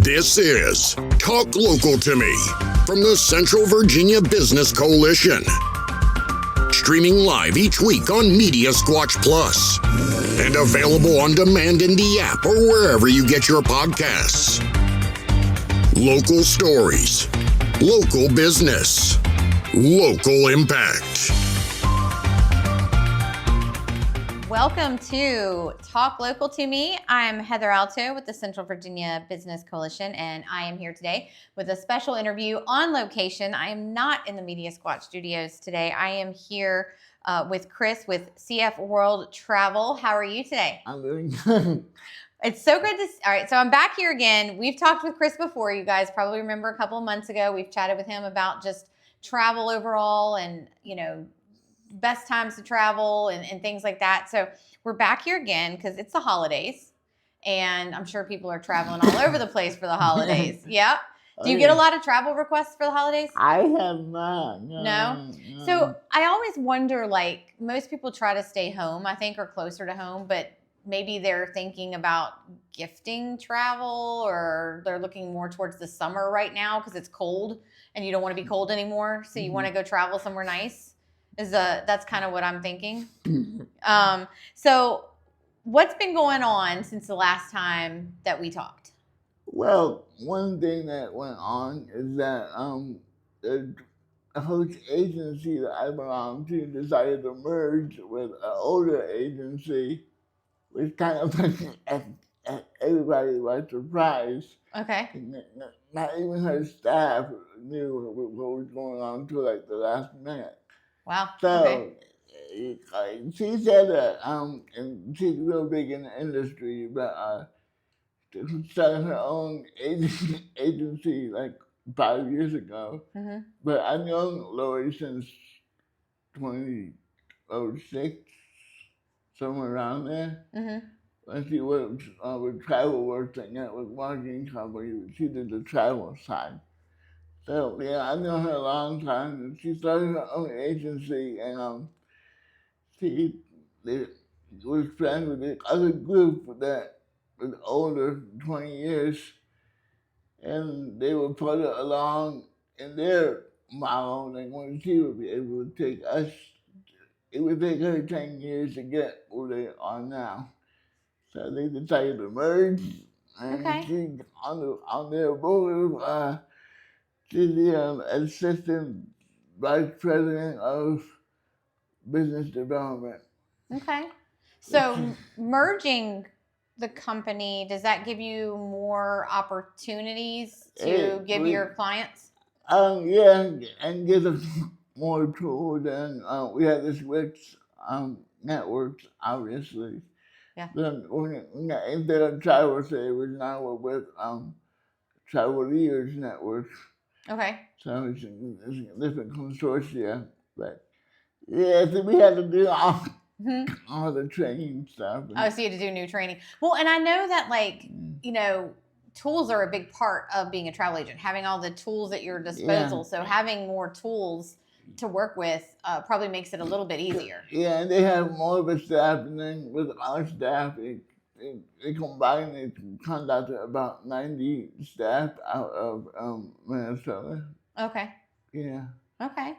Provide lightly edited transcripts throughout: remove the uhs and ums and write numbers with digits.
This is Talk Local to Me from the Central Virginia Business Coalition. Streaming live each week on Media Squatch Plus and available on demand in the app or wherever you get your podcasts. Local stories, local business, local impact. Welcome to Talk Local to Me. I'm Heather Alto with the Central Virginia Business Coalition, and I am here today with a special interview on location. I am not in the Media Squatch studios today. I am here with Chris with CF World Travel. How are you today? I'm doing good. It's so good to all right, so I'm back here again. We've talked with Chris before. You guys probably remember a couple of months ago. We've chatted with him about just travel overall and, best times to travel and things like that. So we're back here again because it's the holidays, and I'm sure people are traveling all over the place for the holidays. Yep. Do you get a lot of travel requests for the holidays? I have not. No? So I always wonder, like, most people try to stay home, I think, or closer to home, but maybe they're thinking about gifting travel, or they're looking more towards the summer right now because it's cold and you don't want to be cold anymore. So you want to go travel somewhere nice. That's kind of what I'm thinking. So what's been going on since the last time that we talked? Well, one thing that went on is that the host agency that I belong to decided to merge with an older agency, which kind of everybody was surprised. Okay. Not even her staff knew what was going on until like the last minute. Wow. So she said that, and she's real big in the industry, but started her own agency like 5 years ago. Mm-hmm. But I've known Lori since 2006, somewhere around there. Mm-hmm. When she worked with Travel Works and Network Marketing Company, she did the travel side. So, yeah, I've known her a long time, and she started her own agency, and she was friends with this other group that was older, 20 years, and they were put along in their model, and when she would be able to take us, it would take her 10 years to get where they are now. So they decided to merge, and she, on their board, she's the assistant vice president of business development. Okay. So merging the company, does that give you more opportunities to give your clients? Yeah, and give us more tools. And we have this rich networks, obviously. Yeah. Instead of travel savers, now we're with Travel Leaders Network. Okay. So it's a different consortia, but yeah, so we had to do all the training stuff. Oh, so you had to do new training. Well, and I know that, like, tools are a big part of being a travel agent, having all the tools at your disposal. Yeah. So having more tools to work with probably makes it a little bit easier. Yeah, and they have more of a staff, and then with our staff, they combined, it comes out to about 90 staff out of Minnesota. Okay. Yeah. Okay.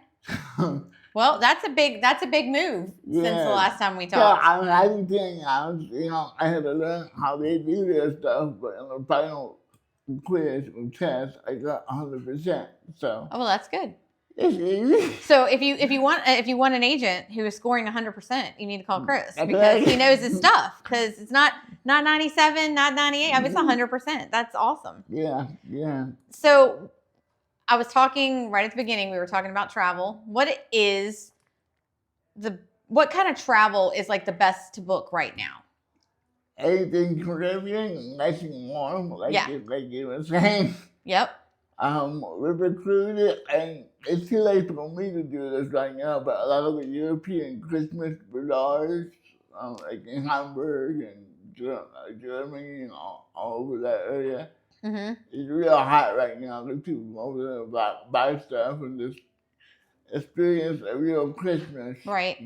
Well, that's a big move since the last time we talked. Yeah, I didn't think I had to learn how they do their stuff, but in the final quiz or test, I got 100%. So. Oh, well, that's good. It's easy. So if you want an agent who is scoring 100%, you need to call Chris because he knows his stuff. Because it's not 97, not 98. I mean, it's 100%. That's awesome. Yeah. So I was talking right at the beginning. We were talking about travel. What kind of travel is like the best to book right now? Anything Caribbean, nice and warm, like you were saying. Yep. River cruise, and it's too late for me to do this right now, but a lot of the European Christmas bazaars, like in Hamburg and Germany and all over that area, it's real hot right now. The people over there buy stuff and just experience a real Christmas. Right.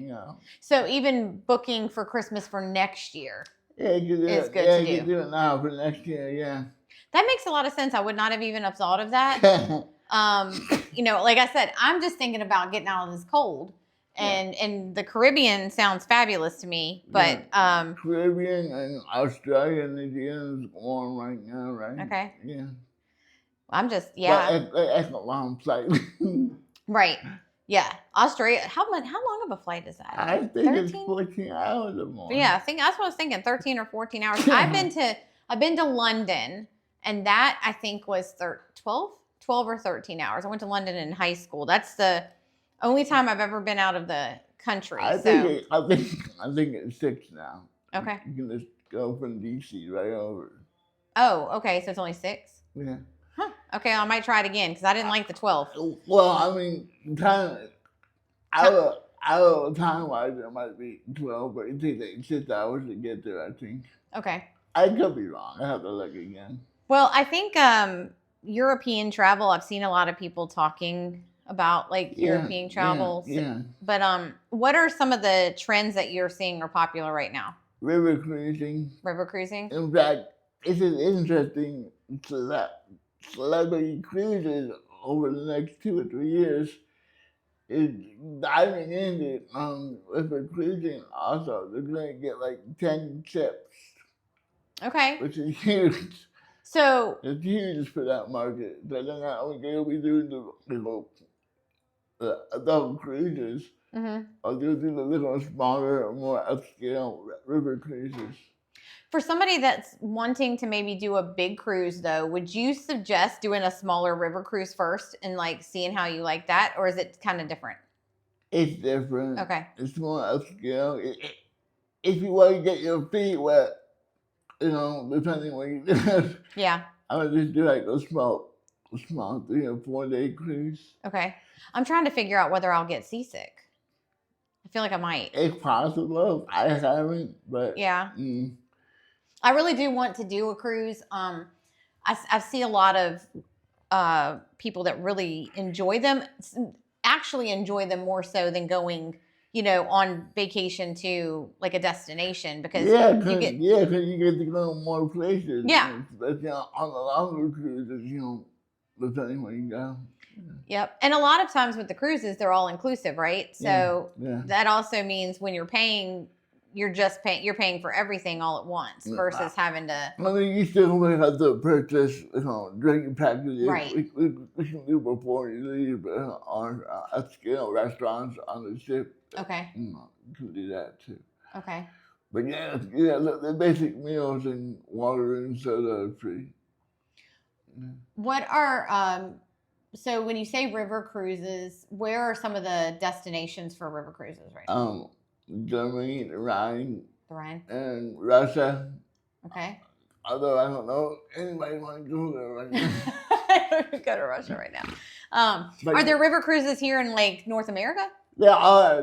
So even booking for Christmas for next year is good to do. You can do it now for next year, yeah. That makes a lot of sense. I would not have even have thought of that. Like I said, I'm just thinking about getting out of this cold. And the Caribbean sounds fabulous to me, but Caribbean and Australia and New Zealand is warm right now, right? Okay. Yeah. I'm just But that's a long flight. Right. Yeah. Australia. How long of a flight is that? I think 13? it's 14 hours or more. Yeah, I think that's what I was thinking. 13 or 14 hours. I've been to London, and that I think was 12 or 13 hours. I went to London in high school. That's the only time I've ever been out of the country. I think it's 6 now. Okay. You can just go from DC right over. Oh, okay. So it's only 6? Yeah. Huh. Okay, I might try it again because I didn't like the 12. Well, I mean, time-wise, it might be 12, but it takes like 6 hours to get there, I think. Okay. I could be wrong. I have to look again. Well, I think European travel, I've seen a lot of people talking about European travel. Yeah. But what are some of the trends that you're seeing are popular right now? River cruising. River cruising? In fact, it is interesting that celebrity cruises over the next 2 or 3 years is diving into river cruising also. They're going to get like 10 ships. Okay. Which is huge. So it's huge for that market. So they're not only going to be doing the adult cruises, or they'll do the little smaller, more upscale river cruises. For somebody that's wanting to maybe do a big cruise, though, would you suggest doing a smaller river cruise first and seeing how you like that, or is it kind of different? It's different. Okay. It's more upscale. If you want to get your feet wet, depending where you live. Yeah. I would just do a small 3 or 4 day cruise. Okay. I'm trying to figure out whether I'll get seasick. I feel like I might. It's possible. I haven't, but yeah. I really do want to do a cruise. I see a lot of people that really enjoy them. Actually, enjoy them more so than going, on vacation to a destination because you get to go more places. Yeah. Especially on the longer cruises, depending where you go. Yep. And a lot of times with the cruises, they're all inclusive, right? So that also means when you're paying, you're paying for everything all at once versus having to. I mean, you still have to purchase, drinking packages. Right. We can do before you leave on upscale restaurants on the ship. Okay. You can do that too. Okay. But the basic meals and water and soda are free. What are so when you say river cruises, where are some of the destinations for river cruises right now? Germany, the Rhine. The Rhine. And Russia. Okay. Although I don't know anybody want to go there right now. I don't go to Russia right now. Are there river cruises here in North America? Yeah,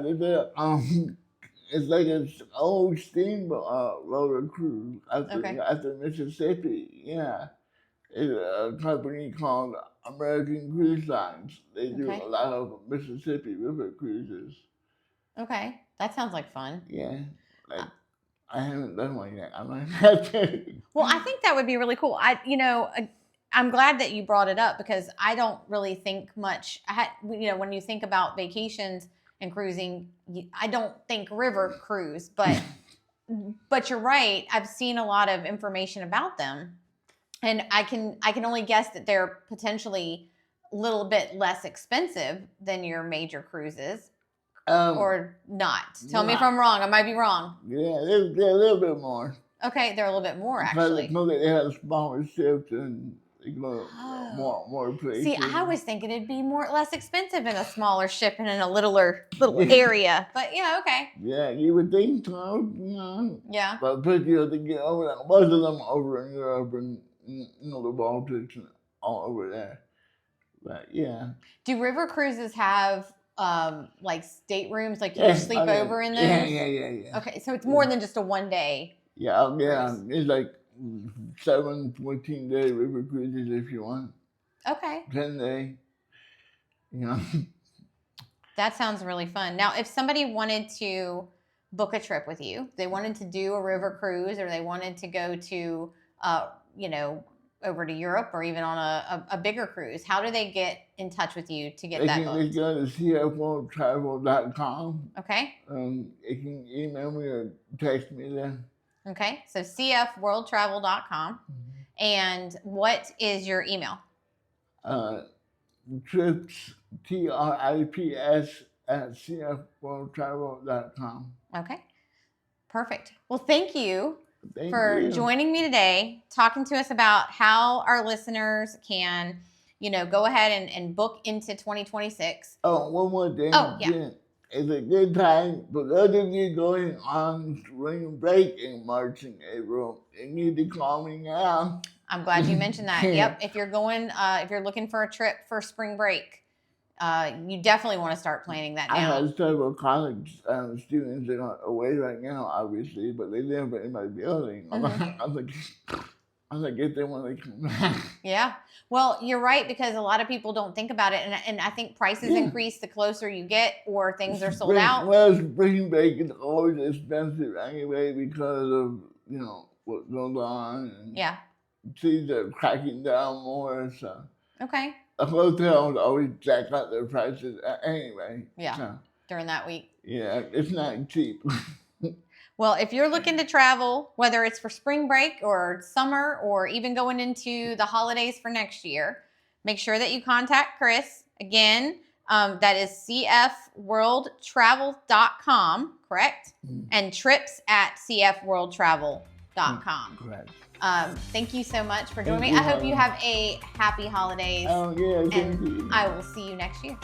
it's like an old steamboat roller cruise after Mississippi. Yeah, it's a company called American Cruise Lines. They do a lot of Mississippi river cruises. Okay, that sounds like fun. Yeah, I haven't done one yet. I might have to. Well, I think that would be really cool. I'm glad that you brought it up because I don't really think much. When you think about vacations and cruising, I don't think river cruise, but you're right. I've seen a lot of information about them, and I can only guess that they're potentially a little bit less expensive than your major cruises. Or not. Tell me if I'm wrong. I might be wrong. Yeah, they're a little bit more. Okay, they're a little bit more actually. Because they have smaller ships and they go more places. See, I was thinking it'd be less expensive in a smaller ship and in a little area. But yeah, okay. Yeah, you would think so. Yeah. But to get over that, most of them over in Europe and the Baltics and all over there. But yeah. Do river cruises have staterooms, you sleep over in those? Yeah. Okay, so it's more than just a 1 day. Yeah. It's like 7 14-day river cruises if you want. Okay. 10-day. That sounds really fun. Now, if somebody wanted to book a trip with you, they wanted to do a river cruise, or they wanted to go to, over to Europe or even on a bigger cruise, how do they get in touch with you to get that They booked? go to cfworldtravel.com. Okay. They can email me or text me there. Okay. So cfworldtravel.com. And what is your email? Trips, TRIPS at cfworldtravel.com. Okay. Perfect. Well, thank you Thank for you. joining me today, talking to us about how our listeners can, go ahead and book into 2026. Oh, one more thing. Oh, yeah. It's a good time for those of you going on spring break in March and April. You need to call me now. I'm glad you mentioned that. Yep. If you're looking for a trip for spring break, you definitely want to start planning that I now. have several college students that are away right now, obviously, but they live in my building. I'm like, get them when they come back. Yeah. Well, you're right, because a lot of people don't think about it. And I think prices increase the closer you get or things are sold out. Well, spring break is always expensive anyway because of, what goes on. And Yeah. cities are cracking down more, so. Okay. The hotels always jack up their prices anyway. Yeah. So, During that week. yeah, it's not cheap. Well, if you're looking to travel, whether it's for spring break or summer or even going into the holidays for next year, make sure that you contact Chris. Again, that is cfworldtravel.com, correct? And trips at cfworldtravel.com. Correct. Thank you so much for joining me. I hope you have a happy holidays. Oh, yeah, thank And you. I will see you next year.